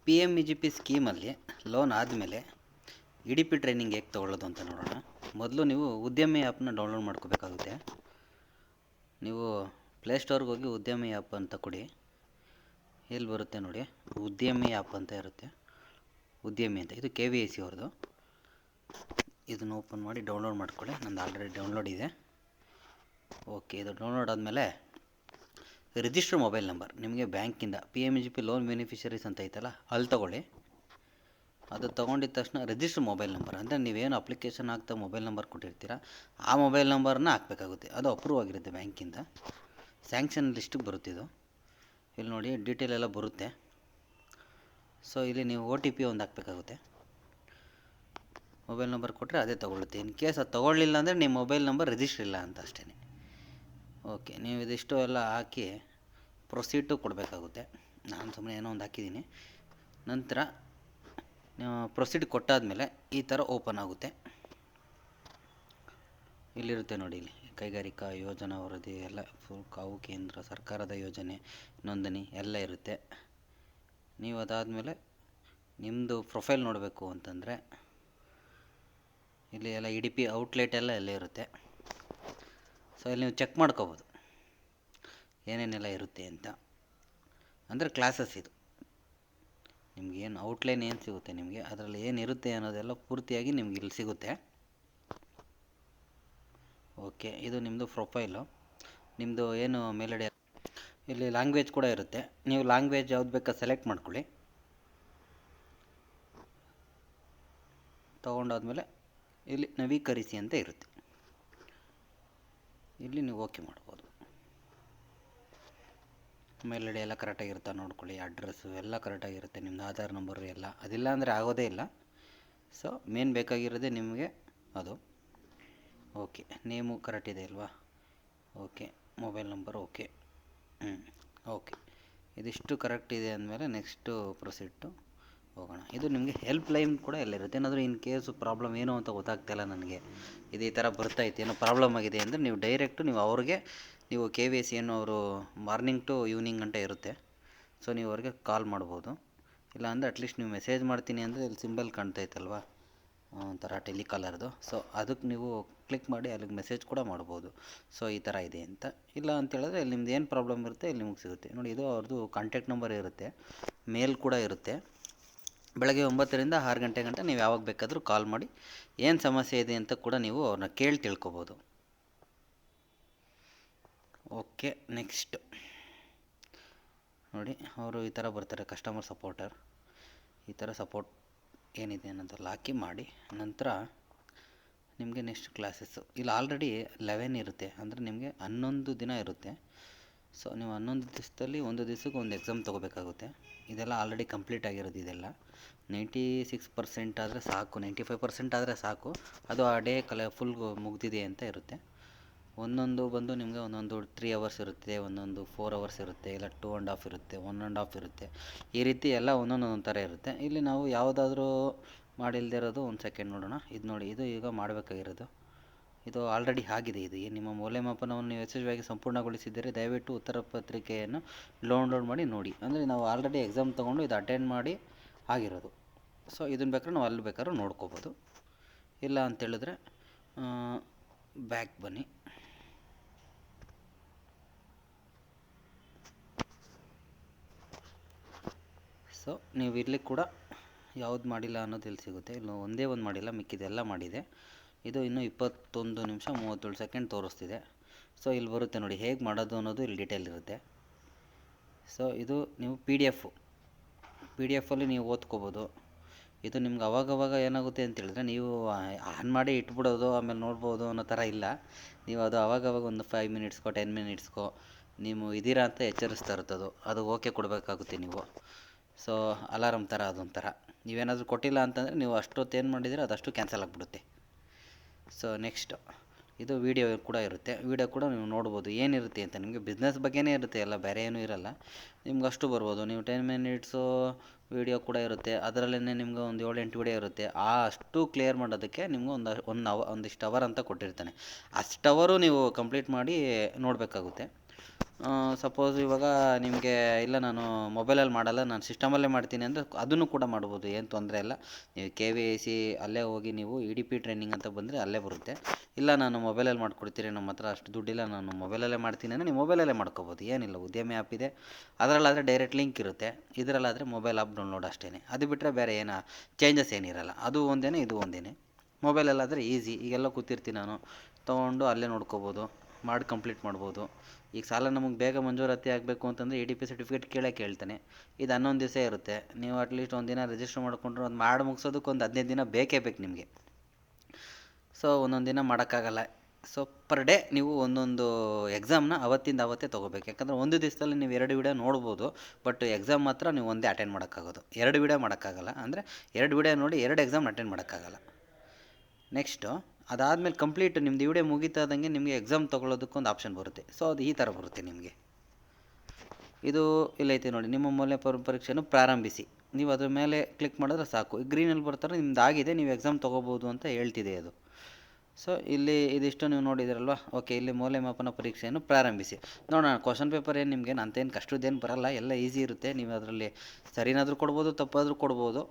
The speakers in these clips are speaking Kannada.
PMEGP ಸ್ಕೀಮಲ್ಲಿ ಲೋನ್ ಆದಮೇಲೆ EDP ಟ್ರೈನಿಂಗ್ ಹೇಗೆ ತೊಗೊಳ್ಳೋದು ಅಂತ ನೋಡೋಣ. ಮೊದಲು ನೀವು ಉದ್ಯಮಿ ಆ್ಯಪ್ನ ಡೌನ್ಲೋಡ್ ಮಾಡ್ಕೋಬೇಕಾಗುತ್ತೆ. ನೀವು ಪ್ಲೇಸ್ಟೋರ್ಗೆ ಹೋಗಿ ಉದ್ಯಮಿ ಆ್ಯಪ್ ಅಂತ ಕೊಡಿ. ಎಲ್ಲಿ ಬರುತ್ತೆ ನೋಡಿ, ಉದ್ಯಮಿ ಆ್ಯಪ್ ಅಂತ ಇರುತ್ತೆ. ಉದ್ಯಮಿ ಅಂತ, ಇದು KVIC ಅವ್ರದ್ದು. ಇದನ್ನು ಓಪನ್ ಮಾಡಿ ಡೌನ್ಲೋಡ್ ಮಾಡ್ಕೊಳ್ಳಿ. ನಂದು ಆಲ್ರೆಡಿ ಡೌನ್ಲೋಡ್ ಇದೆ. ಓಕೆ, ಇದು ಡೌನ್ಲೋಡ್ ಆದಮೇಲೆ ರಿಜಿಸ್ಟರ್ ಮೊಬೈಲ್ ನಂಬರ್ ನಿಮಗೆ ಬ್ಯಾಂಕಿಂದ PMEGP ಲೋನ್ ಬೆನಿಫಿಷರೀಸ್ ಅಂತ ಐತಲ್ಲ, ಅಲ್ಲಿ ತೊಗೊಳ್ಳಿ. ಅದು ತೊಗೊಂಡಿದ್ದ ತಕ್ಷಣ ರಿಜಿಸ್ಟರ್ ಮೊಬೈಲ್ ನಂಬರ್ ಅಂದರೆ ನೀವೇನು ಅಪ್ಲಿಕೇಶನ್ ಆಗ್ತಾ ಮೊಬೈಲ್ ನಂಬರ್ ಕೊಟ್ಟಿರ್ತೀರ, ಆ ಮೊಬೈಲ್ ನಂಬರನ್ನ ಹಾಕಬೇಕಾಗುತ್ತೆ. ಅದು ಅಪ್ರೂವ್ ಆಗಿರುತ್ತೆ ಬ್ಯಾಂಕಿಂದ. ಸ್ಯಾಂಕ್ಷನ್ ಲಿಸ್ಟಿಗೆ ಬರುತ್ತೆ ಇದು. ಇಲ್ಲಿ ನೋಡಿ ಡೀಟೇಲ್ ಎಲ್ಲ ಬರುತ್ತೆ. ಸೊ ಇಲ್ಲಿ ನೀವು OTP ಒಂದು ಹಾಕಬೇಕಾಗುತ್ತೆ. ಮೊಬೈಲ್ ನಂಬರ್ ಕೊಟ್ಟರೆ ಅದೇ ತೊಗೊಳುತ್ತೆ. ಇನ್ ಕೇಸ್ ಅದು ತೊಗೊಳ್ಳಿಲ್ಲ ಅಂದರೆ ನಿಮ್ಮ ಮೊಬೈಲ್ ನಂಬರ್ ರಿಜಿಸ್ಟರ್ ಇಲ್ಲ ಅಂತ ಅಷ್ಟೇ. ಓಕೆ, ನೀವು ಇದಿಷ್ಟು ಎಲ್ಲ ಹಾಕಿ ಪ್ರೊಸೀಡ್ ಟು ಕೊಡಬೇಕಾಗುತ್ತೆ. ನಾನು ಸುಮ್ಮನೆ ಏನೋ ಒಂದು ಹಾಕಿದ್ದೀನಿ. ನಂತರ ಪ್ರೊಸೀಡ್ ಕೊಟ್ಟಾದಮೇಲೆ ಈ ಥರ ಓಪನ್ ಆಗುತ್ತೆ. ಇಲ್ಲಿರುತ್ತೆ ನೋಡಿ, ಇಲ್ಲಿ ಕೈಗಾರಿಕಾ ಯೋಜನಾ ವರದಿ ಎಲ್ಲ ಕಾವು ಕೇಂದ್ರ ಸರ್ಕಾರದ ಯೋಜನೆ ನೋಂದಣಿ ಎಲ್ಲ ಇರುತ್ತೆ. ನೀವು ಅದಾದಮೇಲೆ ನಿಮ್ಮದು ಪ್ರೊಫೈಲ್ ನೋಡಬೇಕು ಅಂತಂದರೆ ಇಲ್ಲಿ ಎಲ್ಲ EDP ಔಟ್ಲೆಟ್ ಎಲ್ಲ ಎಲ್ಲೇ ಇರುತ್ತೆ. ಸೊ ಇಲ್ಲಿ ನೀವು ಚೆಕ್ ಮಾಡ್ಕೋಬೋದು ಏನೇನೆಲ್ಲ ಇರುತ್ತೆ ಅಂತ. ಅಂದರೆ ಕ್ಲಾಸಸ್ ಇದು ನಿಮಗೇನು ಔಟ್ಲೈನ್ ಏನು ಸಿಗುತ್ತೆ, ನಿಮಗೆ ಅದರಲ್ಲಿ ಏನಿರುತ್ತೆ ಅನ್ನೋದೆಲ್ಲ ಪೂರ್ತಿಯಾಗಿ ನಿಮ್ಗೆ ಇಲ್ಲಿ ಸಿಗುತ್ತೆ. ಓಕೆ, ಇದು ನಿಮ್ಮದು ಪ್ರೊಫೈಲು. ನಿಮ್ಮದು ಏನು ಮೇಲ್ಗಡೆ ಇಲ್ಲಿ ಲ್ಯಾಂಗ್ವೇಜ್ ಕೂಡ ಇರುತ್ತೆ. ನೀವು ಲ್ಯಾಂಗ್ವೇಜ್ ಯಾವ್ದು ಬೇಕಾ ಸೆಲೆಕ್ಟ್ ಮಾಡ್ಕೊಳ್ಳಿ. ತೊಗೊಂಡಾದ್ಮೇಲೆ ಇಲ್ಲಿ ನವೀಕರಿಸಿ ಅಂತ ಇರುತ್ತೆ. ಇಲ್ಲಿ ನೀವು ಓಕೆ ಮಾಡ್ಬೋದು. ಮೇಲ್ಗಡೆ ಎಲ್ಲ ಕರೆಕ್ಟಾಗಿರುತ್ತಾ ನೋಡ್ಕೊಳ್ಳಿ. ಅಡ್ರೆಸ್ಸು ಎಲ್ಲ ಕರೆಕ್ಟಾಗಿರುತ್ತೆ. ನಿಮ್ಮದು ಆಧಾರ್ ನಂಬರು ಎಲ್ಲ. ಅದಿಲ್ಲ ಅಂದರೆ ಆಗೋದೇ ಇಲ್ಲ. ಸೊ ಮೇನ್ ಬೇಕಾಗಿರೋದೇ ನಿಮಗೆ ಅದು. ಓಕೆ, ನೇಮು ಕರೆಕ್ಟ್ ಇದೆ ಅಲ್ವಾ? Okay, mobile number okay. Okay, ಇದಿಷ್ಟು ಕರೆಕ್ಟ್ ಇದೆ ಅಂದಮೇಲೆ ನೆಕ್ಸ್ಟು ಪ್ರೊಸೀಡ್ ಹೋಗೋಣ. ಇದು ನಿಮಗೆ ಹೆಲ್ಪ್ ಲೈನ್ ಕೂಡ ಎಲ್ಲ ಇರುತ್ತೆ. ಏನಾದರೂ ಇನ್ ಕೇಸು ಪ್ರಾಬ್ಲಮ್ ಏನು ಅಂತ ಗೊತ್ತಾಗ್ತಾಯಿಲ್ಲ ನನಗೆ, ಇದು ಈ ಥರ ಬರ್ತಾಯಿತ್ತು, ಏನೋ ಪ್ರಾಬ್ಲಮ್ ಆಗಿದೆ ಅಂದರೆ ನೀವು ಡೈರೆಕ್ಟು ನೀವು ಅವ್ರಿಗೆ ನೀವು KVIC ಏನು ಅವರು ಮಾರ್ನಿಂಗ್ ಟು ಈವ್ನಿಂಗ್ ಗಂಟೆ ಇರುತ್ತೆ. ಸೊ ನೀವು ಅವ್ರಿಗೆ ಕಾಲ್ ಮಾಡ್ಬೋದು. ಇಲ್ಲ ಅಂದರೆ ಅಟ್ಲೀಸ್ಟ್ ನೀವು ಮೆಸೇಜ್ ಮಾಡ್ತೀನಿ ಅಂದರೆ ಇಲ್ಲಿ ಸಿಂಬಲ್ ಕಾಣ್ತೈತಲ್ವ, ಒಂಥರ ಟೆಲಿಕಾಲರ್ದು. ಸೊ ಅದಕ್ಕೆ ನೀವು ಕ್ಲಿಕ್ ಮಾಡಿ ಅಲ್ಲಿಗೆ ಮೆಸೇಜ್ ಕೂಡ ಮಾಡ್ಬೋದು. ಸೊ ಈ ಥರ ಇದೆ ಅಂತ. ಇಲ್ಲ ಅಂತೇಳಿದ್ರೆ ಇಲ್ಲಿ ನಿಮ್ದು ಏನು ಪ್ರಾಬ್ಲಮ್ ಇರುತ್ತೆ ಇಲ್ಲಿ ನಿಮಗೆ ಸಿಗುತ್ತೆ ನೋಡಿ. ಇದು ಅವ್ರದ್ದು ಕಾಂಟ್ಯಾಕ್ಟ್ ನಂಬರ್ ಇರುತ್ತೆ, ಮೇಲ್ ಕೂಡ ಇರುತ್ತೆ. ಬೆಳಗ್ಗೆ 9ರಿಂದ 6 ಗಂಟೆ ಗಂಟ ನೀವು ಯಾವಾಗ ಬೇಕಾದರೂ ಕಾಲ್ ಮಾಡಿ ಏನು ಸಮಸ್ಯೆ ಇದೆ ಅಂತ ಕೂಡ ನೀವು ಅವ್ರನ್ನ ಕೇಳಿ ತಿಳ್ಕೊಬೋದು. ಓಕೆ, ನೆಕ್ಸ್ಟ್ ನೋಡಿ, ಅವರು ಈ ಥರ ಬರ್ತಾರೆ, ಕಸ್ಟಮರ್ ಸಪೋರ್ಟರ್. ಈ ಥರ ಸಪೋರ್ಟ್ ಏನಿದೆ ಅನ್ನೋದೆಲ್ಲ ಹಾಕಿ ಮಾಡಿ. ನಂತರ ನಿಮಗೆ ನೆಕ್ಸ್ಟ್ ಕ್ಲಾಸಸ್ಸು ಇಲ್ಲಿ ಆಲ್ರೆಡಿ 11 ಇರುತ್ತೆ. ಅಂದರೆ ನಿಮಗೆ 11 ದಿನ ಇರುತ್ತೆ. ಸೊ ನೀವು 11 ದಿವಸದಲ್ಲಿ ಒಂದು ದಿವಸಕ್ಕೆ ಒಂದು ಎಕ್ಸಾಮ್ ತೊಗೋಬೇಕಾಗುತ್ತೆ. ಇದೆಲ್ಲ ಆಲ್ರೆಡಿ ಕಂಪ್ಲೀಟ್ ಆಗಿರೋದು. ಇದೆಲ್ಲ 96% ಆದರೆ ಸಾಕು, 95% ಆದರೆ ಸಾಕು. ಅದು ಆ ಡೇ ಫುಲ್ ಮುಗ್ದಿದೆ ಅಂತ ಇರುತ್ತೆ. ಒಂದೊಂದು ಬಂದು ನಿಮಗೆ ಒಂದೊಂದು 3 ಅವರ್ಸ್ ಇರುತ್ತೆ, ಒಂದೊಂದು 4 ಅವರ್ಸ್ ಇರುತ್ತೆ, ಇಲ್ಲ 2.5 ಇರುತ್ತೆ, 1.5 ಇರುತ್ತೆ. ಈ ರೀತಿ ಎಲ್ಲ ಒಂದೊಂದು ಥರ ಇರುತ್ತೆ. ಇಲ್ಲಿ ನಾವು ಯಾವುದಾದ್ರೂ ಮಾಡಿಲ್ಲದೆ ಇರೋದು ಒಂದು ಸೆಕೆಂಡ್ ನೋಡೋಣ. ಇದು ನೋಡಿ, ಇದು ಈಗ ಮಾಡಬೇಕಾಗಿರೋದು. ಇದು ಆಲ್ರೆಡಿ ಆಗಿದೆ. ಇದು ನಿಮ್ಮ ಮೌಲ್ಯಮಾಪನವನ್ನು ನೀವು ಯಶಸ್ವಿಯಾಗಿ ಸಂಪೂರ್ಣಗೊಳಿಸಿದರೆ ದಯವಿಟ್ಟು ಉತ್ತರ ಪತ್ರಿಕೆಯನ್ನು ಡೌನ್ಲೋಡ್ ಮಾಡಿ ನೋಡಿ. ಅಂದರೆ ನಾವು ಆಲ್ರೆಡಿ ಎಕ್ಸಾಮ್ ತೊಗೊಂಡು ಇದು ಅಟೆಂಡ್ ಮಾಡಿ ಆಗಿರೋದು. ಸೊ ಇದನ್ನು ಬೇಕಾದ್ರೆ ನಾವು ಅಲ್ಲಿ ಬೇಕಾದ್ರೂ ನೋಡ್ಕೋಬೋದು. ಇಲ್ಲ ಅಂತೇಳಿದ್ರೆ ಬ್ಯಾಕ್ ಬನ್ನಿ. ಸೊ ನೀವು ಇಲ್ಲಿ ಕೂಡ ಯಾವ್ದು ಮಾಡಿಲ್ಲ ಅನ್ನೋದು ಇಲ್ಲಿ ಸಿಗುತ್ತೆ. ಇಲ್ಲಿ ಒಂದೇ ಒಂದು ಮಾಡಿಲ್ಲ, ಮಿಕ್ಕಿದೆಲ್ಲ ಮಾಡಿದೆ. ಇದು ಇನ್ನೂ 21 ನಿಮಿಷ 37 ಸೆಕೆಂಡ್ ತೋರಿಸ್ತಿದೆ. ಸೊ ಇಲ್ಲಿ ಬರುತ್ತೆ ನೋಡಿ, ಹೇಗೆ ಮಾಡೋದು ಅನ್ನೋದು ಇಲ್ಲಿ ಡೀಟೇಲ್ ಇರುತ್ತೆ. ಸೊ ಇದು ನೀವು PDF-ಅಲ್ಲಿ ನೀವು ಓದ್ಕೋಬೋದು. ಇದು ನಿಮ್ಗೆ ಅವಾಗವಾಗ ಏನಾಗುತ್ತೆ ಅಂತೇಳಿದ್ರೆ ನೀವು ಆನ್ ಮಾಡಿ ಇಟ್ಬಿಡೋದು ಆಮೇಲೆ ನೋಡ್ಬೋದು ಅನ್ನೋ ಥರ ಇಲ್ಲ. ನೀವು ಅದು ಅವಾಗವಾಗ ಒಂದು 5 ಮಿನಿಟ್ಸ್ಗೋ 10 ಮಿನಿಟ್ಸ್ಗೋ ನೀವು ಇದ್ದೀರಾ ಅಂತ ಎಚ್ಚರಿಸ್ತಾ ಇರ್ತದೋ ಅದು ಓಕೆ ಕೊಡಬೇಕಾಗುತ್ತೆ ನೀವು. ಸೊ ಅಲಾರಮ್ ಥರ ಅದೊಂಥರ. ನೀವೇನಾದರೂ ಕೊಟ್ಟಿಲ್ಲ ಅಂತಂದರೆ ನೀವು ಅಷ್ಟೊತ್ತು ಏನು ಮಾಡಿದರೆ ಅದಷ್ಟು ಕ್ಯಾನ್ಸಲ್ ಆಗಿಬಿಡುತ್ತೆ. ಸೊ ನೆಕ್ಸ್ಟ್ ಇದು ವೀಡಿಯೋ ಕೂಡ ಇರುತ್ತೆ. ವೀಡಿಯೋ ಕೂಡ ನೀವು ನೋಡ್ಬೋದು ಏನಿರುತ್ತೆ ಅಂತ. ನಿಮಗೆ ಬಿಸ್ನೆಸ್ ಬಗ್ಗೆನೇ ಇರುತ್ತೆ, ಎಲ್ಲ ಬೇರೆ ಏನೂ ಇರಲ್ಲ. ನಿಮ್ಗೆ ಅಷ್ಟು ಬರ್ಬೋದು. ನೀವು 10 ಮಿನಿಟ್ಸು ವೀಡಿಯೋ ಕೂಡ ಇರುತ್ತೆ. ಅದರಲ್ಲೇ ನಿಮ್ಗೆ ಒಂದು 7-8 ವೀಡಿಯೋ ಇರುತ್ತೆ. ಅಷ್ಟು ಕ್ಲಿಯರ್ ಮಾಡೋದಕ್ಕೆ ನಿಮ್ಗೆ ಒಂದಿಷ್ಟು ಅವರ್ ಅಂತ ಕೊಟ್ಟಿರ್ತಾನೆ. ಅಷ್ಟು ಅವರು ನೀವು ಕಂಪ್ಲೀಟ್ ಮಾಡಿ ನೋಡಬೇಕಾಗುತ್ತೆ. ಸಪೋಸ್ ಇವಾಗ ನಿಮಗೆ ಇಲ್ಲ ನಾನು ಮೊಬೈಲಲ್ಲಿ ಮಾಡಲ್ಲ, ನಾನು ಸಿಸ್ಟಮಲ್ಲೇ ಮಾಡ್ತೀನಿ ಅಂದರೆ ಅದನ್ನು ಕೂಡ ಮಾಡ್ಬೋದು, ಏನು ತೊಂದರೆ ಇಲ್ಲ. ನೀವು KVIC ಅಲ್ಲೇ ಹೋಗಿ ನೀವು EDP ಟ್ರೈನಿಂಗ್ ಅಂತ ಬಂದರೆ ಅಲ್ಲೇ ಬರುತ್ತೆ. ಇಲ್ಲ ನಾನು ಮೊಬೈಲಲ್ಲಿ ಮಾಡ್ಕೊಡ್ತೀನಿ, ನಮ್ಮ ಹತ್ರ ಅಷ್ಟು ದುಡ್ಡಿಲ್ಲ, ನಾನು ಮೊಬೈಲಲ್ಲೇ ಮಾಡ್ತೀನಿ ಅಂದರೆ ನೀವು ಮೊಬೈಲಲ್ಲೇ ಮಾಡ್ಕೋಬೋದು, ಏನಿಲ್ಲ. ಉದ್ಯಮಿ ಆ್ಯಪ್ ಇದೆ, ಅದರಲ್ಲಾದರೆ ಡೈರೆಕ್ಟ್ ಲಿಂಕ್ ಇರುತ್ತೆ, ಇದರಲ್ಲಾದರೆ ಮೊಬೈಲ್ ಆ್ಯಪ್ ಡೌನ್ಲೋಡ್ ಅಷ್ಟೇ. ಅದು ಬಿಟ್ಟರೆ ಬೇರೆ ಏನು ಚೇಂಜಸ್ ಏನಿರಲ್ಲ. ಅದು ಒಂದೇ, ಇದು ಒಂದೇ. ಮೊಬೈಲಲ್ಲಾದರೆ ಈಸಿ, ಈಗೆಲ್ಲ ಕೂತಿರ್ತೀನಿ ನಾನು, ತೊಗೊಂಡು ಅಲ್ಲೇ ನೋಡ್ಕೋಬೋದು, ಮಾಡಿ ಕಂಪ್ಲೀಟ್ ಮಾಡ್ಬೋದು. ಈಗ ಸಾಲ ನಮಗೆ ಬೇಗ ಮಂಜೂರಾತಿ ಆಗಬೇಕು ಅಂತಂದರೆ EDP ಸರ್ಟಿಫಿಕೇಟ್ ಕೇಳ್ತಾನೆ. ಇದು 11 ದಿವಸ ಇರುತ್ತೆ. ನೀವು ಅಟ್ಲೀಸ್ಟ್ ಒಂದಿನ ರಿಜಿಸ್ಟರ್ ಮಾಡಿಕೊಂಡ್ರೆ ಅದು ಮಾಡಿ ಮುಗಿಸೋದಕ್ಕೆ ಒಂದು 15 ದಿನ ಬೇಕೇ ಬೇಕು ನಿಮಗೆ. ಸೊ ಒಂದೊಂದು ದಿನ ಮಾಡೋಕ್ಕಾಗಲ್ಲ. ಸೊ ಪರ್ ಡೇ ನೀವು ಒಂದೊಂದು ಎಕ್ಸಾಮ್ನ ಅವತ್ತಿಂದ ಅವತ್ತೇ ತೊಗೋಬೇಕು. ಯಾಕಂದರೆ ಒಂದು ದಿವಸದಲ್ಲಿ ನೀವು 2 ವಿಡಿಯೋ ನೋಡ್ಬೋದು, ಬಟ್ ಎಕ್ಸಾಮ್ ಮಾತ್ರ ನೀವು ಒಂದೇ ಅಟೆಂಡ್ ಮಾಡೋಕ್ಕಾಗೋದು, 2 ವಿಡಿಯೋ ಮಾಡೋಕ್ಕಾಗಲ್ಲ. ಅಂದರೆ 2 ವಿಡಿಯೋ ನೋಡಿ 2 ಎಕ್ಸಾಮ್ ಅಟೆಂಡ್ ಮಾಡೋಕ್ಕಾಗಲ್ಲ. ನೆಕ್ಸ್ಟು ಅದಾದಮೇಲೆ ಕಂಪ್ಲೀಟ್ ನಿಮ್ಮದು ವಿಡಿಯೋ ಮುಗಿತಾದಂಗೆ ನಿಮಗೆ ಎಕ್ಸಾಮ್ ತೊಗೊಳ್ಳೋದಕ್ಕೊಂದು ಆಪ್ಷನ್ ಬರುತ್ತೆ. ಸೊ ಅದು ಈ ಥರ ಬರುತ್ತೆ ನಿಮಗೆ. ಇದು ಇಲ್ಲೈತೆ ನೋಡಿ, ನಿಮ್ಮ ಮೂಲ ಪರೀಕ್ಷೆಯನ್ನು ಪ್ರಾರಂಭಿಸಿ. ನೀವು ಅದ್ರ ಮೇಲೆ ಕ್ಲಿಕ್ ಮಾಡಿದ್ರೆ ಸಾಕು, ಗ್ರೀನಲ್ಲಿ ಬರ್ತಾರೆ, ನಿಮ್ದು ಆಗಿದೆ, ನೀವು ಎಕ್ಸಾಮ್ ತೊಗೋಬೋದು ಅಂತ ಹೇಳ್ತಿದೆ ಅದು. ಸೊ ಇಲ್ಲಿ ಇದಿಷ್ಟು ನೀವು ನೋಡಿದಿರಲ್ವ. ಓಕೆ, ಇಲ್ಲಿ ಮೌಲ್ಯಮಾಪನ ಪರೀಕ್ಷೆಯನ್ನು ಪ್ರಾರಂಭಿಸಿ. ನೋಡೋಣ, ಕ್ವಶನ್ ಪೇಪರ್ ಏನು ನಿಮಗೇನು ಅಂತೇನು ಕಷ್ಟದ್ದೇನು ಬರಲ್ಲ, ಎಲ್ಲ ಈಸಿ ಇರುತ್ತೆ. ನೀವು ಅದರಲ್ಲಿ ಸರಿನಾದರೂ ಕೊಡ್ಬೋದು, ತಪ್ಪಾದರೂ ಕೊಡ್ಬೋದು,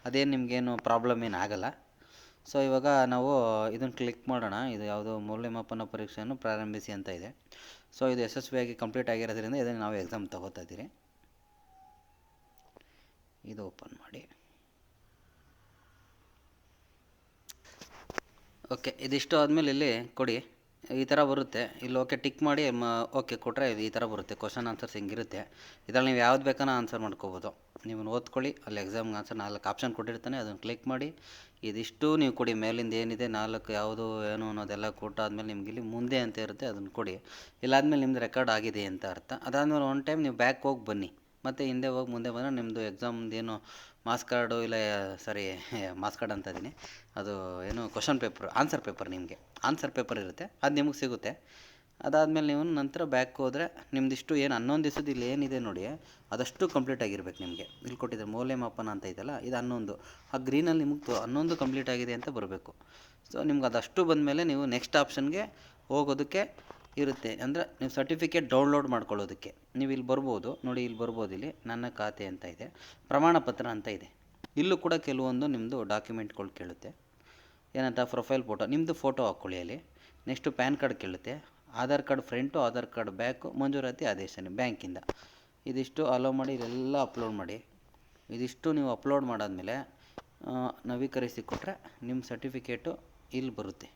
ಅದೇನು ನಿಮಗೇನು ಪ್ರಾಬ್ಲಮ್ ಏನು ಆಗಲ್ಲ. ಸೊ ಇವಾಗ ನಾವು ಇದನ್ನು ಕ್ಲಿಕ್ ಮಾಡೋಣ. ಇದು ಯಾವುದೋ ಮೌಲ್ಯಮಾಪನ ಪರೀಕ್ಷೆಯನ್ನು ಪ್ರಾರಂಭಿಸಿ ಅಂತ ಇದೆ. ಸೊ ಇದು ಯಶಸ್ವಿಯಾಗಿ ಕಂಪ್ಲೀಟ್ ಆಗಿರೋದ್ರಿಂದ ಇದನ್ನು ನಾವು ಎಕ್ಸಾಮ್ ತೊಗೋತಾ ಇದ್ದೀರಿ. ಇದು ಓಪನ್ ಮಾಡಿ. ಓಕೆ, ಇದಿಷ್ಟು ಆದಮೇಲೆ ಇಲ್ಲಿ ಕೊಡಿ, ಈ ಥರ ಬರುತ್ತೆ. ಇಲ್ಲಿ ಓಕೆ ಟಿಕ್ ಮಾಡಿ ಓಕೆ ಕೊಟ್ಟರೆ ಈ ಥರ ಬರುತ್ತೆ. ಕ್ವಶನ್ ಆನ್ಸರ್ಸ್ ಹಿಂಗಿರುತ್ತೆ. ಇದರಲ್ಲಿ ನೀವು ಯಾವ್ದು ಬೇಕಾನೋ ಆನ್ಸರ್ ಮಾಡ್ಕೋಬೋದು. ನೀವು ಓದ್ಕೊಳ್ಳಿ, ಅಲ್ಲಿ ಎಕ್ಸಾಮ್ಗೆ ಆನ್ಸರ್ 4 ಆಪ್ಷನ್ ಕೊಟ್ಟಿರ್ತಾನೆ, ಅದನ್ನು ಕ್ಲಿಕ್ ಮಾಡಿ ಇದಿಷ್ಟು ನೀವು ಕೊಡಿ. ಮೇಲಿಂದ ಏನಿದೆ 4 ಯಾವುದು ಏನು ಅನ್ನೋದೆಲ್ಲ ಕೊಟ್ಟಾದ್ಮೇಲೆ ನಿಮ್ಗೆ ಇಲ್ಲಿ ಮುಂದೆ ಅಂತ ಇರುತ್ತೆ, ಅದನ್ನು ಕೊಡಿ. ಇಲ್ಲಾದ್ಮೇಲೆ ನಿಮ್ದು ರೆಕಾರ್ಡ್ ಆಗಿದೆ ಅಂತ ಅರ್ಥ. ಅದಾದಮೇಲೆ ಒನ್ ಟೈಮ್ ನೀವು ಬ್ಯಾಕ್ ಹೋಗಿ ಬನ್ನಿ, ಮತ್ತು ಹಿಂದೆ ಹೋಗಿ ಮುಂದೆ ಬಂದರೆ ನಿಮ್ಮದು ಎಕ್ಸಾಮ್ದು ಏನು ಮಾರ್ಕ್ಸ್ ಕಾರ್ಡು ಇಲ್ಲ ಸಾರಿ ಮಾರ್ಕ್ಸ್ ಕಾರ್ಡ್ ಅಂತ ಇದ್ದೀನಿ, ಅದು ಏನು ಕ್ವಶನ್ ಪೇಪರ್ ಆನ್ಸರ್ ಪೇಪರ್, ನಿಮಗೆ ಆನ್ಸರ್ ಪೇಪರ್ ಇರುತ್ತೆ, ಅದು ನಿಮಗೆ ಸಿಗುತ್ತೆ. ಅದಾದಮೇಲೆ ನೀವು ನಂತರ ಬ್ಯಾಕ್ ಹೋದರೆ ನಿಮ್ಮದಿಷ್ಟು ಏನು 11 ದಿವಸದ ಇಲ್ಲಿ ಏನಿದೆ ನೋಡಿ, ಅದಷ್ಟು ಕಂಪ್ಲೀಟ್ ಆಗಿರ್ಬೇಕು ನಿಮಗೆ. ಇಲ್ಲಿ ಕೊಟ್ಟಿದ್ದಾರೆ ಮೌಲ್ಯಮಾಪನ ಅಂತ ಇದೆಯಲ್ಲ, ಇದು 11. ಆ ಗ್ರೀನಲ್ಲಿ ನಿಮಗೆ 11 ಕಂಪ್ಲೀಟ್ ಆಗಿದೆ ಅಂತ ಬರಬೇಕು. ಸೊ ನಿಮ್ಗೆ ಅದಷ್ಟು ಬಂದಮೇಲೆ ನೀವು ನೆಕ್ಸ್ಟ್ ಆಪ್ಷನ್ಗೆ ಹೋಗೋದಕ್ಕೆ ಇರುತ್ತೆ. ಅಂದರೆ ನೀವು ಸರ್ಟಿಫಿಕೇಟ್ ಡೌನ್ಲೋಡ್ ಮಾಡ್ಕೊಳ್ಳೋದಕ್ಕೆ ನೀವು ಇಲ್ಲಿ ಬರ್ಬೋದು ನೋಡಿ, ಇಲ್ಲಿ ಬರ್ಬೋದು, ಇಲ್ಲಿ ನನ್ನ ಖಾತೆ ಅಂತ ಇದೆ, ಪ್ರಮಾಣ ಪತ್ರ ಅಂತ ಇದೆ. ಇಲ್ಲೂ ಕೂಡ ಕೆಲವೊಂದು ನಿಮ್ಮದು ಡಾಕ್ಯುಮೆಂಟ್ಗಳು ಕೇಳುತ್ತೆ. ಏನಂತ ಪ್ರೊಫೈಲ್ ಫೋಟೋ, ನಿಮ್ಮದು ಫೋಟೋ ಹಾಕ್ಕೊಳ್ಳಿ ಅಲ್ಲಿ. ನೆಕ್ಸ್ಟು ಪ್ಯಾನ್ ಕಾರ್ಡ್ ಕೇಳುತ್ತೆ, Aadhaar card front, Aadhaar card back, ಮಂಜೂರಾತಿ ಆದೇಶ ಬ್ಯಾಂಕಿಂದ. ಇದಿಷ್ಟು ಅಲೋ ಮಾಡಿ, ಇಲ್ಲೆಲ್ಲ ಅಪ್ಲೋಡ್ ಮಾಡಿ. ಇದಿಷ್ಟು ನೀವು ಅಪ್ಲೋಡ್ ಮಾಡಾದಮೇಲೆ ನವೀಕರಿಸಿ ಕೊಟ್ಟರೆ ನಿಮ್ಮ ಸರ್ಟಿಫಿಕೇಟು ಇಲ್ಲಿ ಬರುತ್ತೆ,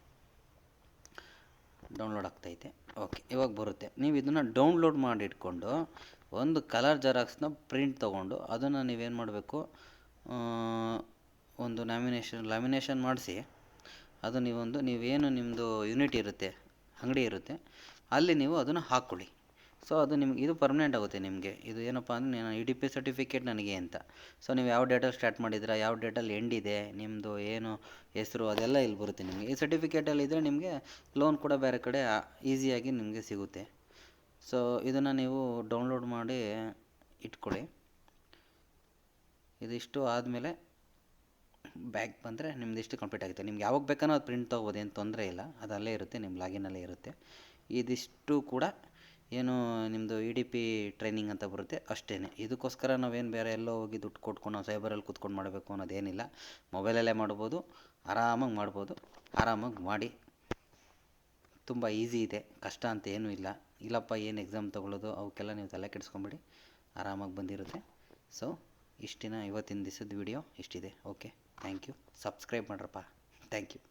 ಡೌನ್ಲೋಡ್ ಆಗ್ತೈತೆ. ಓಕೆ, ಇವಾಗ ಬರುತ್ತೆ. ನೀವು ಇದನ್ನು ಡೌನ್ಲೋಡ್ ಮಾಡಿ ಇಟ್ಕೊಂಡು ಒಂದು ಕಲರ್ ಜೆರಾಕ್ಸ್ನ ಪ್ರಿಂಟ್ ತೊಗೊಂಡು ಅದನ್ನು ನೀವೇನು ಮಾಡಬೇಕು, ಒಂದು ಲ್ಯಾಮಿನೇಷನ್ ಮಾಡಿಸಿ, ಅದು ನೀವೇನು ನಿಮ್ಮದು ಯೂನಿಟ್ ಇರುತ್ತೆ, ಅಂಗಡಿ ಇರುತ್ತೆ, ಅಲ್ಲಿ ನೀವು ಅದನ್ನು ಹಾಕ್ಕೊಳ್ಳಿ. ಸೊ ಅದು ನಿಮ್ಗೆ ಇದು ಪರ್ಮನೆಂಟ್ ಆಗುತ್ತೆ ನಿಮಗೆ. ಇದು ಏನಪ್ಪ ಅಂದರೆ EDP ಸರ್ಟಿಫಿಕೇಟ್ ನನಗೆ ಅಂತ. ಸೊ ನೀವು ಯಾವ ಡೇಟಲ್ಲಿ ಸ್ಟಾರ್ಟ್ ಮಾಡಿದ್ದೀರಾ, ಯಾವ ಡೇಟಲ್ಲಿ ಎಂಡ್ ಇದೆ, ನಿಮ್ಮದು ಏನು ಹೆಸರು, ಅದೆಲ್ಲ ಇಲ್ಲಿ ಬರುತ್ತೆ ನಿಮಗೆ. ಈ ಸರ್ಟಿಫಿಕೇಟಲ್ಲಿ ಇದ್ದರೆ ನಿಮಗೆ ಲೋನ್ ಕೂಡ ಬೇರೆ ಕಡೆ ಈಸಿಯಾಗಿ ನಿಮಗೆ ಸಿಗುತ್ತೆ. ಸೊ ಇದನ್ನು ನೀವು ಡೌನ್ಲೋಡ್ ಮಾಡಿ ಇಟ್ಕೊಳ್ಳಿ. ಇದಿಷ್ಟು ಆದಮೇಲೆ ಬ್ಯಾಕ್ ಬಂದರೆ ನಿಮ್ಮದಿಷ್ಟು ಕಂಪ್ಲೀಟ್ ಆಗುತ್ತೆ. ನಿಮ್ಗೆ ಯಾವಾಗ ಬೇಕನ್ನೋ ಅದು ಪ್ರಿಂಟ್ ತೊಗೋಬೋದು, ಏನು ತೊಂದರೆ ಇಲ್ಲ, ಅದು ಅಲ್ಲೇ ಇರುತ್ತೆ, ನಿಮ್ಮ ಲಾಗಿನಲ್ಲೇ ಇರುತ್ತೆ. ಇದಿಷ್ಟು ಕೂಡ ಏನು ನಿಮ್ಮದು EDP ಟ್ರೈನಿಂಗ್ ಅಂತ ಬರುತ್ತೆ ಅಷ್ಟೇ. ಇದಕ್ಕೋಸ್ಕರ ನಾವೇನು ಬೇರೆ ಎಲ್ಲೋ ಹೋಗಿ ದುಡ್ಡು ಕೊಟ್ಕೊಂಡು ನಾವು ಸೈಬರಲ್ಲಿ ಕೂತ್ಕೊಂಡು ಮಾಡಬೇಕು ಅನ್ನೋದೇನಿಲ್ಲ. ಮೊಬೈಲಲ್ಲೇ ಮಾಡ್ಬೋದು, ಆರಾಮಾಗಿ ಮಾಡ್ಬೋದು. ಆರಾಮಾಗಿ ಮಾಡಿ, ತುಂಬ ಈಸಿ ಇದೆ, ಕಷ್ಟ ಅಂತ ಏನೂ ಇಲ್ಲ. ಇಲ್ಲಪ್ಪ ಏನು ಎಕ್ಸಾಮ್ ತೊಗೊಳ್ಳೋದು ಅವಕ್ಕೆಲ್ಲ ನೀವು ತಲೆ ಕೆಡಿಸ್ಕೊಂಬೇಡಿ, ಆರಾಮಾಗಿ ಬಂದಿರುತ್ತೆ. ಸೊ ಇವತ್ತಿನ ದಿವಸದ ವಿಡಿಯೋ ಇಷ್ಟಿದೆ. Okay, thank you. ಸಬ್ಸ್ಕ್ರೈಬ್ ಮಾಡ್ರಪ್ಪ. Thank you.